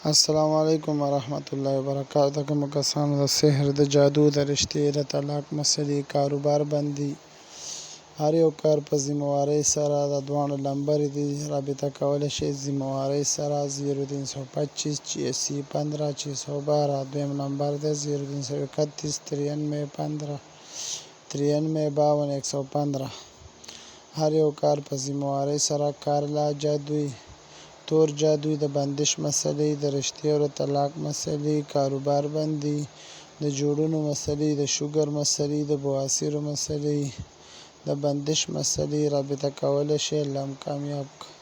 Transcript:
السلام علیکم ورحمت الله وبرکاته. کوم کسانو د سحر، د جادو، د رشتې، د طلاق مسلې، کاروبار بندي، هر یو کار په ذمہوارۍ سره د دواړو نمبر دی رابطه کولی شئ. ذمہوارۍ سره 0325 86 15 612. دویم نمبر دی 0331 93 15 93 52 115. هر یو کار په ذمہوارۍ سره. کارلا جادوی، تور جادوی، د بندش مسلې، د رشتې او طلاق مسلې، کاروبار بندي، د جوړونو مسلې، د شوګر مسلې، د بواسیر مسلې، د بندش مسلې رابطه کولی شئ. الله مو کامیاب کړي.